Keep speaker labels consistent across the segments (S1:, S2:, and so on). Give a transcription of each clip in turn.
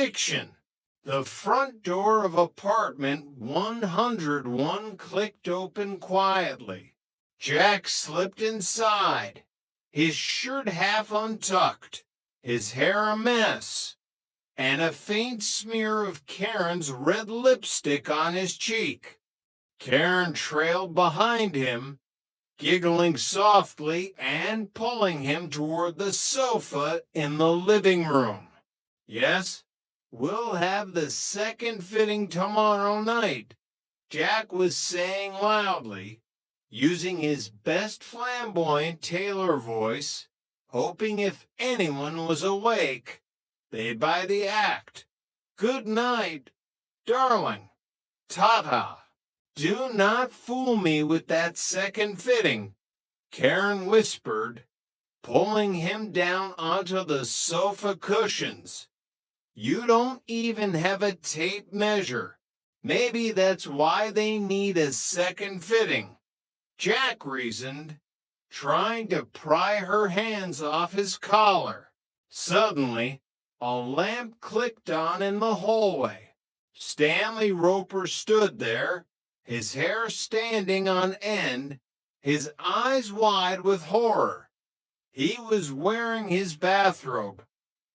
S1: eviction. The front door of apartment 101 clicked open quietly. Jack slipped inside, his shirt half untucked, his hair a mess, and a faint smear of Karen's red lipstick on his cheek. Karen trailed behind him, giggling softly and pulling him toward the sofa in the living room. "Yes, we'll have the second fitting tomorrow night," Jack was saying loudly, using his best flamboyant tailor voice, hoping if anyone was awake, they'd buy the act. "Good night, darling. Ta-ta." "Do not fool me with that second fitting," Karen whispered, pulling him down onto the sofa cushions. "You don't even have a tape measure. Maybe that's why they need a second fitting," Jack reasoned, trying to pry her hands off his collar. Suddenly, a lamp clicked on in the hallway. Stanley Roper stood there, his hair standing on end, his eyes wide with horror. He was wearing his bathrobe,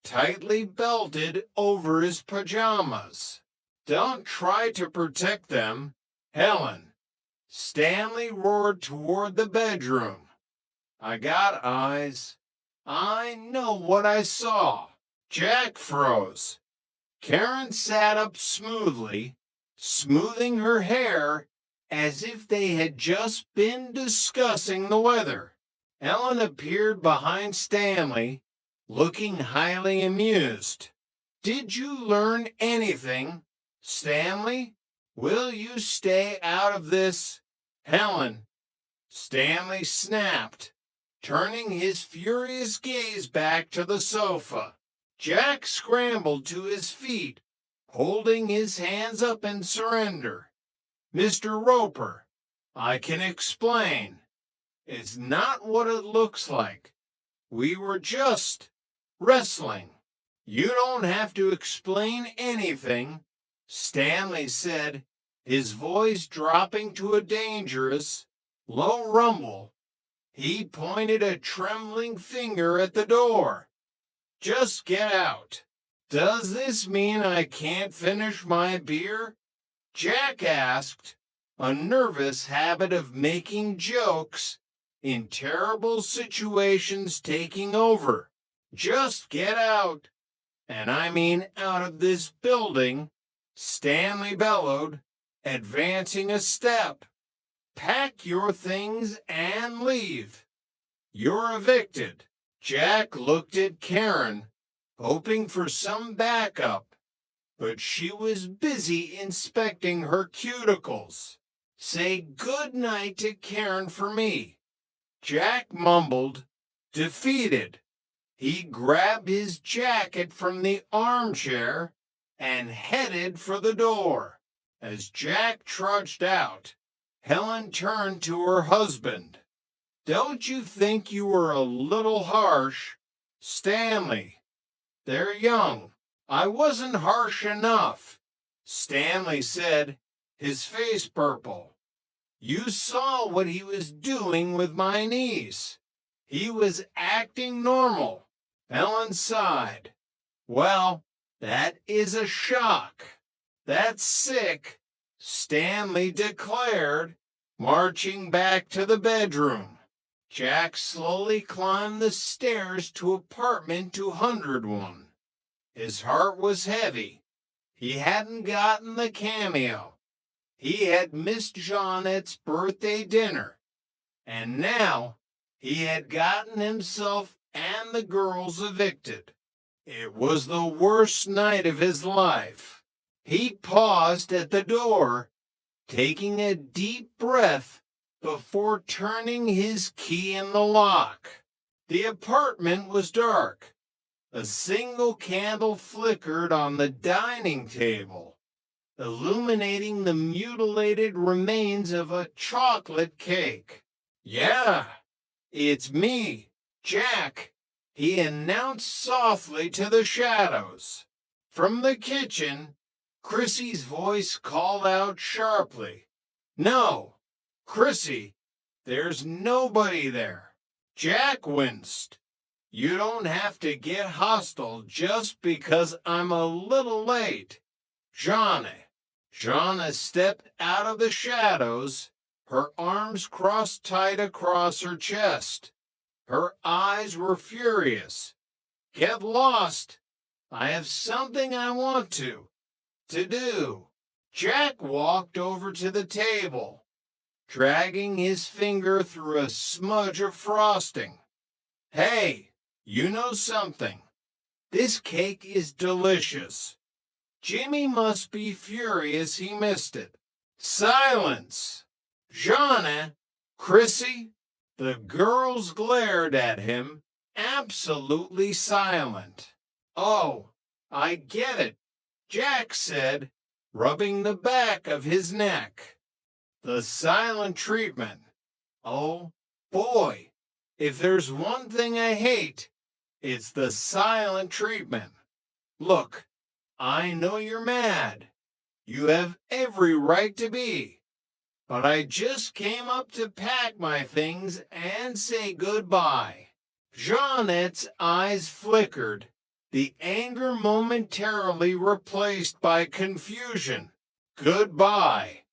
S1: tightly belted over his pajamas. "Don't try to protect them, Helen," Stanley roared toward the bedroom. "I got eyes. I know what I saw." Jack froze. Karen sat up smoothly, smoothing her hair as if they had just been discussing the weather. Ellen appeared behind Stanley, looking highly amused. "Did you learn anything, Stanley? Will you stay out of this, Helen?" Stanley snapped, turning his furious gaze back to the sofa. Jack scrambled to his feet, holding his hands up in surrender. "Mr. Roper, I can explain. It's not what it looks like. We were just wrestling." "You don't have to explain anything," Stanley said, his voice dropping to a dangerous, low rumble. He pointed a trembling finger at the door. "Just get out." "Does this mean I can't finish my beer?" Jack asked, a nervous habit of making jokes in terrible situations taking over. "Just get out. And I mean out of this building," Stanley bellowed, advancing a step. "Pack your things and leave. You're evicted." Jack looked at Karen, hoping for some backup, but she was busy inspecting her cuticles. "Say good night to Karen for me." Jack mumbled, defeated. He grabbed his jacket from the armchair and headed for the door. As Jack trudged out, Helen turned to her husband. "Don't you think you were a little harsh, Stanley? They're young." "I wasn't harsh enough," Stanley said, his face purple. "You saw what he was doing with my niece. He was acting normal." Helen sighed. "Well, that is a shock. That's sick," Stanley declared, marching back to the bedroom. Jack slowly climbed the stairs to apartment 201. His heart was heavy. He hadn't gotten the cameo. He had missed Jeanette's birthday dinner. And now he had gotten himself and the girls evicted. It was the worst night of his life. He paused at the door, taking a deep breath before turning his key in the lock. The apartment was dark. A single candle flickered on the dining table, illuminating the mutilated remains of a chocolate cake. "Yeah, it's me, Jack," he announced softly to the shadows. From the kitchen, Chrissy's voice called out sharply, "No, Chrissy, there's nobody there." Jack winced. "You don't have to get hostile just because I'm a little late, Johnny." Jonna stepped out of the shadows, her arms crossed tight across her chest. Her eyes were furious. "Get lost. I have something I want to do." Jack walked over to the table, dragging his finger through a smudge of frosting. "Hey, you know something? This cake is delicious. Jimmy must be furious he missed it." "Silence! Jonna, Chrissy." The girls glared at him, absolutely silent. "Oh, I get it," Jack said, rubbing the back of his neck. "The silent treatment. Oh, boy, if there's one thing I hate, it's the silent treatment. Look, I know you're mad. You have every right to be. But I just came up to pack my things and say goodbye." Jeanette's eyes flickered, the anger momentarily replaced by confusion. "Goodbye,"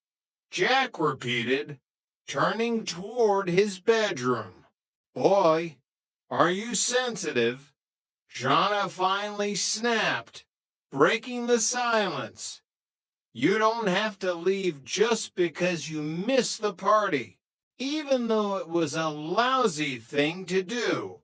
S1: Jack repeated, turning toward his bedroom. "Boy, are you sensitive?" Jonna finally snapped, breaking the silence. "You don't have to leave just because you missed the party, even though it was a lousy thing to do,"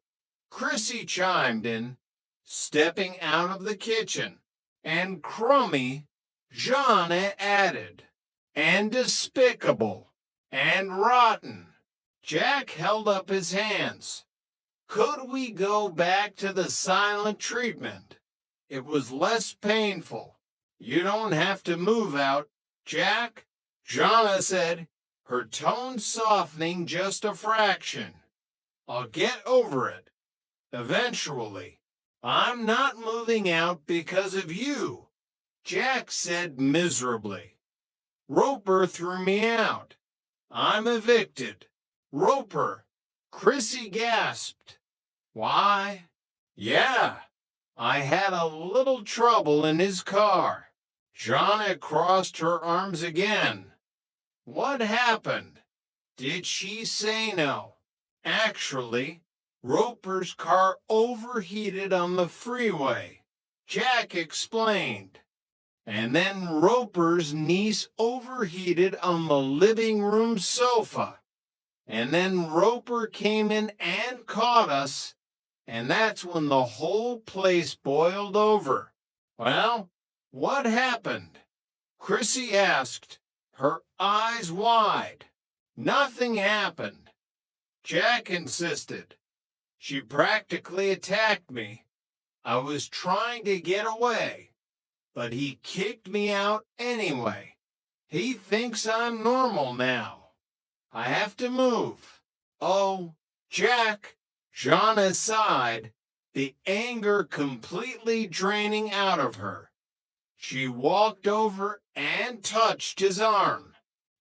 S1: Chrissy chimed in, stepping out of the kitchen. "And crummy," Jonna added. "And despicable. And rotten." Jack held up his hands. "Could we go back to the silent treatment? It was less painful. You don't have to move out, Jack," Jonna said, her tone softening just a fraction. "I'll get over it. Eventually. I'm not moving out because of you," Jack said miserably. "Roper threw me out. I'm evicted." "Roper," Chrissy gasped. "Why, yeah, I had a little trouble in his car." Jonna crossed her arms again. "What happened? Did she say no?" "Actually, Roper's car overheated on the freeway," Jack explained. "And then Roper's niece overheated on the living room sofa. And then Roper came in and caught us, and that's when the whole place boiled over." "Well, what happened?" Chrissy asked, her eyes wide. "Nothing happened," Jack insisted. "She practically attacked me. I was trying to get away, but he kicked me out anyway. He thinks I'm normal now. I have to move." "Oh, Jack," Jonna sighed, the anger completely draining out of her. She walked over and touched his arm.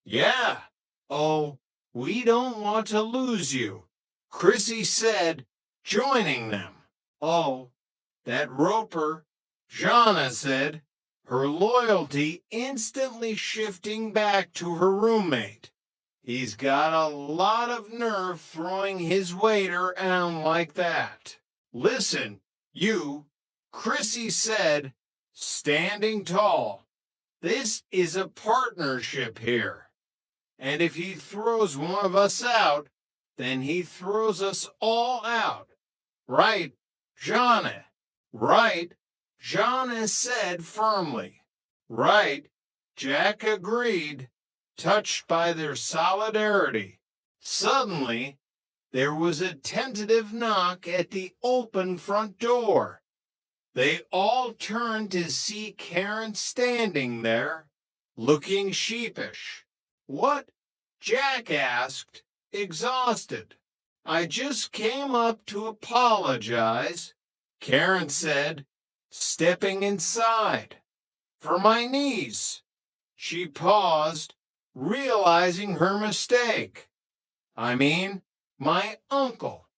S1: "Yeah. Oh, we don't want to lose you," Chrissy said, joining them. "Oh, that Roper," Jonna said, her loyalty instantly shifting back to her roommate. "He's got a lot of nerve throwing his weight around like that." "Listen, you," Chrissy said, standing tall. "This is a partnership here. And if he throws one of us out, then he throws us all out. Right, Jonna?" "Right," Jonna said firmly. "Right," Jack agreed, touched by their solidarity. Suddenly, there was a tentative knock at the open front door. They all turned to see Karen standing there, looking sheepish. "What?" Jack asked, exhausted. "I just came up to apologize," Karen said, stepping inside. For my niece. She paused, realizing her mistake. I mean, my uncle.